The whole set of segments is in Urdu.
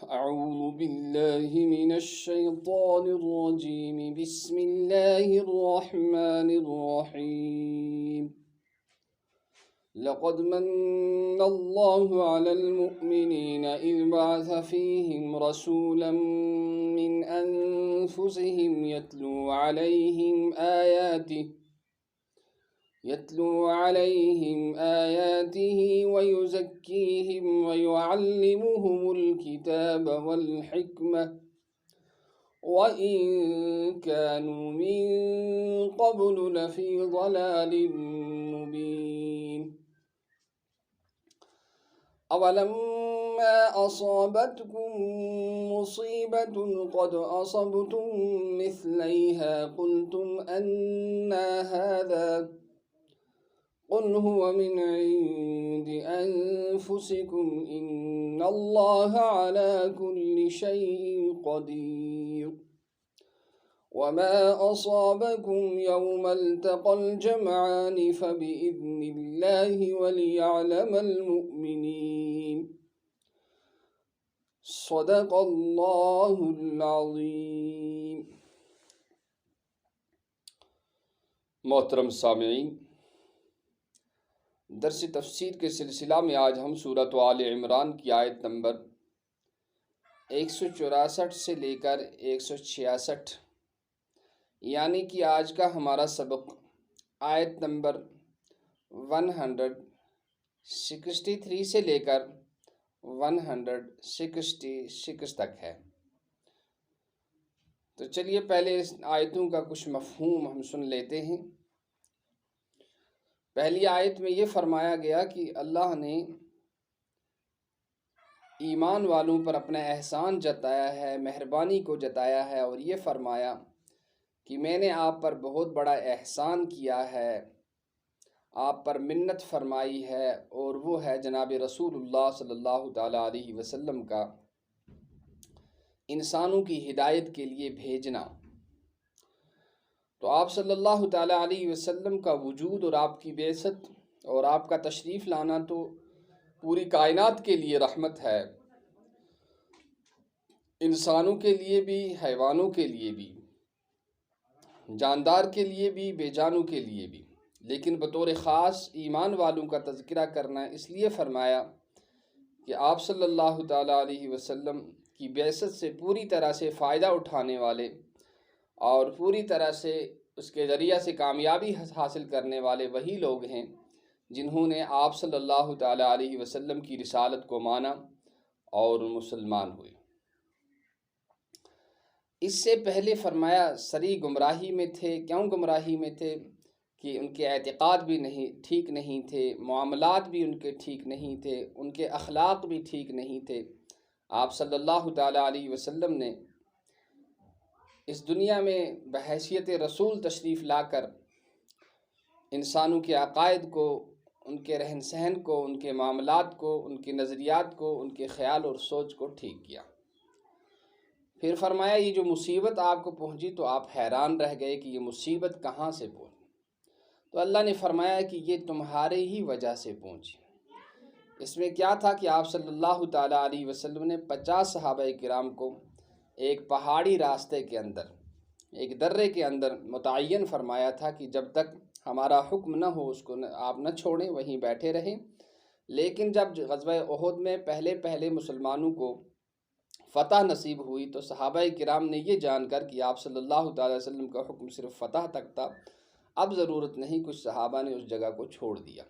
أعوذ بالله من الشيطان الرجيم. بسم الله الرحمن الرحيم. لقد من الله على المؤمنين إذ بعث فيهم رسولا من أنفسهم يتلو عليهم آياته ويزكيهم ويعلمهم الكتاب والحكمة وإن كانوا من قبل لفي ضلال مبين. أولما أصابتكم مصيبة قد أصبتم مثليها قلتم أنى هذا قل هو من عند أنفسكم إن الله على كل شيء قدير. وما أصابكم يوم التقى الجمعان فبإذن الله وليعلم المؤمنين. صدق اللہ العظیم. محترم سامعین، درس تفسیر کے سلسلہ میں آج ہم سورۃ آل عمران کی آیت نمبر 164 سے لے کر 166 یعنی کہ آج کا ہمارا سبق آیت نمبر 163 سے لے کر 166 تک ہے. تو چلیے پہلے اس آیتوں کا کچھ مفہوم ہم سن لیتے ہیں. پہلی آیت میں یہ فرمایا گیا کہ اللہ نے ایمان والوں پر اپنا احسان جتایا ہے، مہربانی کو جتایا ہے، اور یہ فرمایا کہ میں نے آپ پر بہت بڑا احسان کیا ہے، آپ پر منت فرمائی ہے، اور وہ ہے جناب رسول اللہ صلی اللہ تعالیٰ علیہ وسلم کا انسانوں کی ہدایت کے لیے بھیجنا. تو آپ صلی اللہ تعالیٰ علیہ وسلم کا وجود اور آپ کی بعثت اور آپ کا تشریف لانا تو پوری کائنات کے لیے رحمت ہے، انسانوں کے لیے بھی، حیوانوں کے لیے بھی، جاندار کے لیے بھی، بے جانوں کے لیے بھی. لیکن بطور خاص ایمان والوں کا تذکرہ کرنا اس لیے فرمایا کہ آپ صلی اللہ تعالیٰ علیہ وسلم کی بعثت سے پوری طرح سے فائدہ اٹھانے والے اور پوری طرح سے اس کے ذریعہ سے کامیابی حاصل کرنے والے وہی لوگ ہیں جنہوں نے آپ صلی اللہ تعالیٰ علیہ وسلم کی رسالت کو مانا اور مسلمان ہوئے. اس سے پہلے فرمایا سری گمراہی میں تھے. کیوں گمراہی میں تھے؟ کہ ان کے اعتقاد بھی ٹھیک نہیں تھے، معاملات بھی ان کے ٹھیک نہیں تھے، ان کے اخلاق بھی ٹھیک نہیں تھے. آپ صلی اللہ تعالیٰ علیہ وسلم نے اس دنیا میں بحیثیت رسول تشریف لا کر انسانوں کے عقائد کو، ان کے رہن سہن کو، ان کے معاملات کو، ان کے نظریات کو، ان کے خیال اور سوچ کو ٹھیک کیا. پھر فرمایا یہ جو مصیبت آپ کو پہنچی تو آپ حیران رہ گئے کہ یہ مصیبت کہاں سے پہنچی. تو اللہ نے فرمایا کہ یہ تمہارے ہی وجہ سے پہنچی. اس میں کیا تھا کہ آپ صلی اللہ تعالیٰ علیہ وسلم نے 50 صحابہ کرام کو ایک پہاڑی راستے کے اندر، ایک درے کے اندر متعین فرمایا تھا کہ جب تک ہمارا حکم نہ ہو اس کو آپ نہ چھوڑیں، وہیں بیٹھے رہیں. لیکن جب غزوہ احد میں پہلے مسلمانوں کو فتح نصیب ہوئی تو صحابہ کرام نے یہ جان کر کہ آپ صلی اللہ تعالیٰ علیہ وسلم کا حکم صرف فتح تک تھا، اب ضرورت نہیں، کچھ صحابہ نے اس جگہ کو چھوڑ دیا.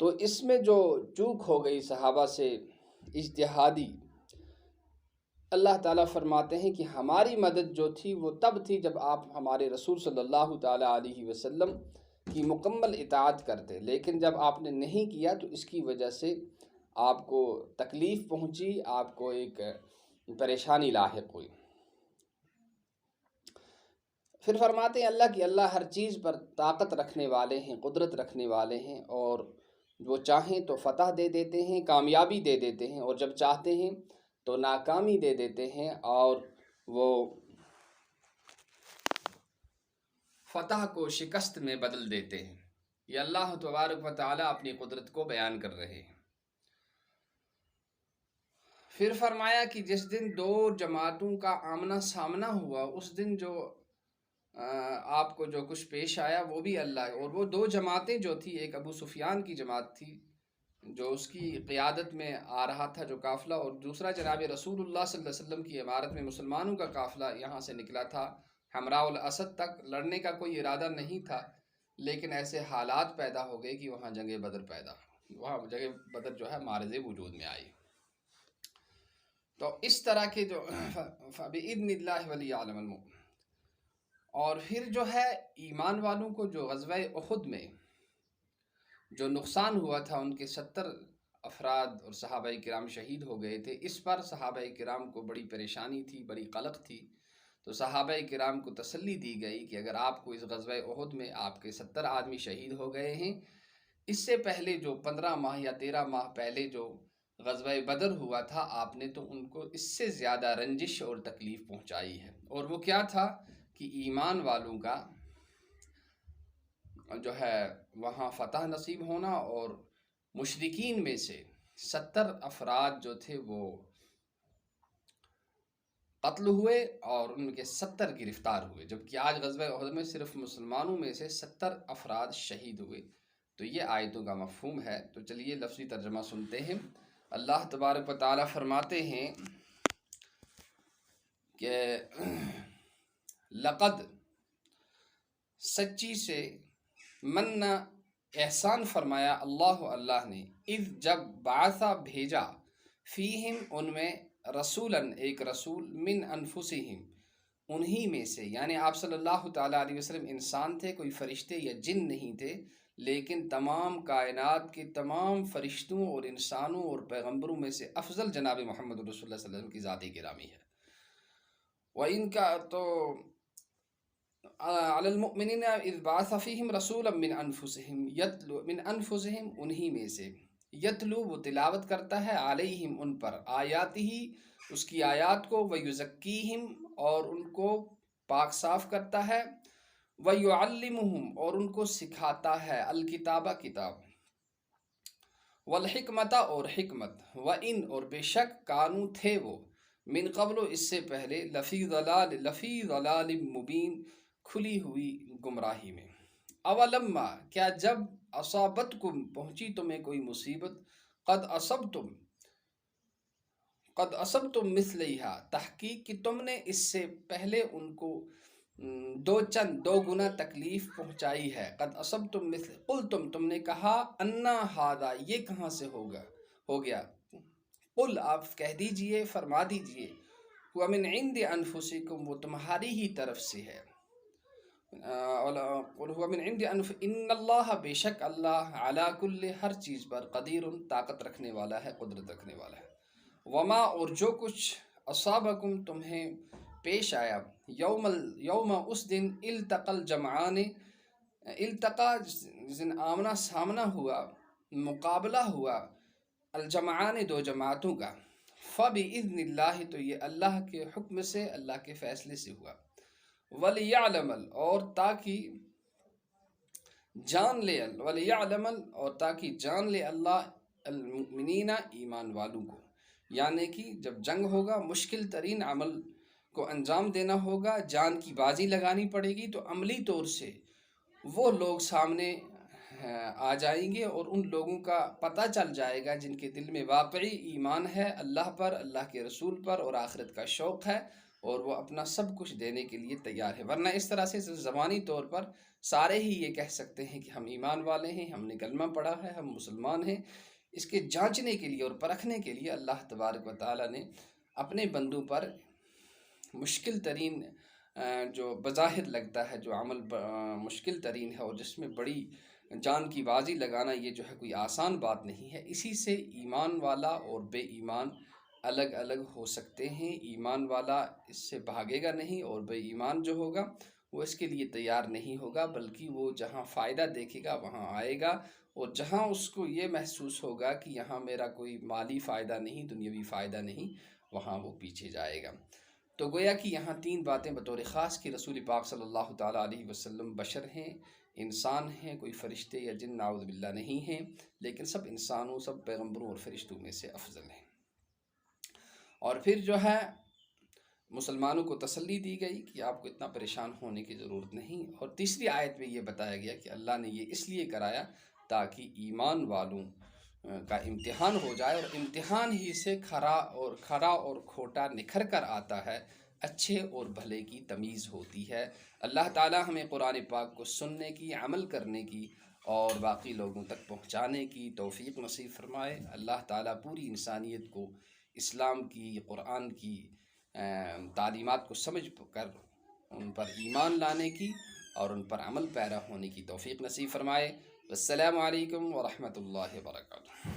تو اس میں جو چوک ہو گئی صحابہ سے اجتہادی، اللہ تعالیٰ فرماتے ہیں کہ ہماری مدد جو تھی وہ تب تھی جب آپ ہمارے رسول صلی اللہ تعالیٰ علیہ وسلم کی مکمل اطاعت کرتے، لیکن جب آپ نے نہیں کیا تو اس کی وجہ سے آپ کو تکلیف پہنچی، آپ کو ایک پریشانی لاحق ہوئی. پھر فرماتے ہیں اللہ ہر چیز پر طاقت رکھنے والے ہیں، قدرت رکھنے والے ہیں، اور وہ چاہیں تو فتح دے دیتے ہیں، کامیابی دے دیتے ہیں، اور جب چاہتے ہیں تو ناکامی دے دیتے ہیں اور وہ فتح کو شکست میں بدل دیتے ہیں. یہ اللہ تبارک و تعالیٰ اپنی قدرت کو بیان کر رہے ہیں. پھر فرمایا کہ جس دن دو جماعتوں کا آمنا سامنا ہوا اس دن جو آپ کو جو کچھ پیش آیا وہ بھی اللہ، اور وہ دو جماعتیں جو تھی، ایک ابو سفیان کی جماعت تھی جو اس کی قیادت میں آ رہا تھا جو قافلہ، اور دوسرا جناب رسول اللہ صلی اللہ علیہ وسلم کی عمارت میں مسلمانوں کا قافلہ یہاں سے نکلا تھا حمراء الاسد تک۔ لڑنے کا کوئی ارادہ نہیں تھا، لیکن ایسے حالات پیدا ہو گئے کہ وہاں جنگ بدر پیدا، وہاں جنگ بدر جو ہے مارز وجود میں آئی۔ تو اس طرح کے جو فَبِإِذْنِ اللَّهِ وَلِيَعْلَمَ الْمُؤْمِنِينَ۔ اور پھر جو ہے ایمان والوں کو جو غزوہ احد میں جو نقصان ہوا تھا، ان کے 70 افراد اور صحابہ کرام شہید ہو گئے تھے، اس پر صحابہ کرام کو بڑی پریشانی تھی، بڑی قلق تھی۔ تو صحابہ کرام کو تسلی دی گئی کہ اگر آپ کو اس غزوہ احد میں آپ کے 70 آدمی شہید ہو گئے ہیں، اس سے پہلے جو 15 ماہ یا 13 ماہ پہلے جو غزوہ بدر ہوا تھا، آپ نے تو ان کو اس سے زیادہ رنجش اور تکلیف پہنچائی ہے۔ اور وہ کیا تھا کہ ایمان والوں کا جو ہے وہاں فتح نصیب ہونا، اور مشرکین میں سے 70 افراد جو تھے وہ قتل ہوئے اور ان کے 70 گرفتار ہوئے، جبکہ آج غزوہ احد میں صرف مسلمانوں میں سے 70 افراد شہید ہوئے۔ تو یہ آیتوں کا مفہوم ہے۔ تو چلیے لفظی ترجمہ سنتے ہیں۔ اللہ تبارک و تعالیٰ فرماتے ہیں کہ لقد، سچی سے، من احسان فرمایا اللہ نے، اذ جب، بعثا بھیجا، فیہم ان میں، رسولاً ایک رسول، من انفسہم انہی میں سے، یعنی آپ صلی اللہ تعالیٰ علیہ وسلم انسان تھے، کوئی فرشتے یا جن نہیں تھے، لیکن تمام کائنات کے تمام فرشتوں اور انسانوں اور پیغمبروں میں سے افضل جناب محمد رسول اللہ صلی اللہ علیہ وسلم کی ذات گرامی ہے۔ وَإِن کا تو علی المؤمنین اذ بعث فیہم رسولا من انفسہم، یتلو، من انفسہم انہی میں سے، یتلو وہ تلاوت کرتا ہے، علیہم ان پر، آیاتہ اس کی آیات کو، ویزکیہم اور ان کو پاک صاف کرتا ہے، ویعلمہم اور ان کو سکھاتا ہے، الکتابہ کتاب، والحکمت اور حکمت، وَإِن اور بے شک، کانو تھے وہ، من قبل اس سے پہلے، لفی ضلال مبین کھلی ہوئی گمراہی میں۔ اولما کیا جب، اصابتکم پہنچی تمہیں کوئی مصیبت، قد اصبتم مثلیہا تحقیق کہ تم نے اس سے پہلے ان کو دو گنا تکلیف پہنچائی ہے، قد اصبتم مثل، قلتم تم نے کہا، انا ھذا یہ کہاں سے ہو گیا، قل آپ کہہ دیجئے، فرما دیجئے، هو من عند انفسکم وہ تمہاری ہی طرف سے ہے، قل هو من عند ان اللہ بے شک اللہ، علی کل ہر چیز پر، قدیر طاقت رکھنے والا ہے، قدرت رکھنے والا ہے، وما اور جو کچھ، اصابکم تمہیں پیش آیا، یوم اس دن، التقى الجمعان، التقا جس دن آمنا سامنا ہوا، مقابلہ ہوا، الجمعان دو جماعتوں کا، فبإذن اللہ تو یہ اللہ کے حکم سے، اللہ کے فیصلے سے ہوا، ولیعلم اور تاکہ جان لے، ولیعلم اور تاکہ جان لے اللہ، المؤمنین ایمان والوں کو، یعنی کہ جب جنگ ہوگا، مشکل ترین عمل کو انجام دینا ہوگا، جان کی بازی لگانی پڑے گی، تو عملی طور سے وہ لوگ سامنے آ جائیں گے، اور ان لوگوں کا پتہ چل جائے گا جن کے دل میں واقعی ایمان ہے اللہ پر، اللہ کے رسول پر، اور آخرت کا شوق ہے، اور وہ اپنا سب کچھ دینے کے لیے تیار ہے۔ ورنہ اس طرح سے زبانی طور پر سارے ہی یہ کہہ سکتے ہیں کہ ہم ایمان والے ہیں، ہم نے کلمہ پڑھا ہے، ہم مسلمان ہیں۔ اس کے جانچنے کے لیے اور پرکھنے کے لیے اللہ تبارک و تعالیٰ نے اپنے بندوں پر مشکل ترین جو بظاہر لگتا ہے جو عمل مشکل ترین ہے، اور جس میں بڑی جان کی بازی لگانا یہ جو ہے کوئی آسان بات نہیں ہے، اسی سے ایمان والا اور بے ایمان الگ الگ ہو سکتے ہیں۔ ایمان والا اس سے بھاگے گا نہیں، اور بے ایمان جو ہوگا وہ اس کے لیے تیار نہیں ہوگا، بلکہ وہ جہاں فائدہ دیکھے گا وہاں آئے گا، اور جہاں اس کو یہ محسوس ہوگا کہ یہاں میرا کوئی مالی فائدہ نہیں، دنیاوی فائدہ نہیں، وہاں وہ پیچھے جائے گا۔ تو گویا کہ یہاں تین باتیں بطور خاص کی رسول پاک صلی اللہ تعالیٰ علیہ وسلم بشر ہیں، انسان ہیں، کوئی فرشتے یا جن نعوذ باللہ نہیں ہیں، لیکن سب انسانوں، سب پیغمبروں اور فرشتوں میں سے افضل ہیں۔ اور پھر جو ہے مسلمانوں کو تسلی دی گئی کہ آپ کو اتنا پریشان ہونے کی ضرورت نہیں. اور تیسری آیت میں یہ بتایا گیا کہ اللہ نے یہ اس لیے کرایا تاکہ ایمان والوں کا امتحان ہو جائے، اور امتحان ہی سے کھرا اور کھوٹا نکھر کر آتا ہے، اچھے اور بھلے کی تمیز ہوتی ہے. اللہ تعالی ہمیں قرآن پاک کو سننے کی، عمل کرنے کی اور باقی لوگوں تک پہنچانے کی توفیق نصیب فرمائے. اللہ تعالی پوری انسانیت کو اسلام کی، قرآن کی تعلیمات کو سمجھ کر ان پر ایمان لانے کی اور ان پر عمل پیرا ہونے کی توفیق نصیب فرمائے. السلام علیکم ورحمۃ اللہ وبرکاتہ.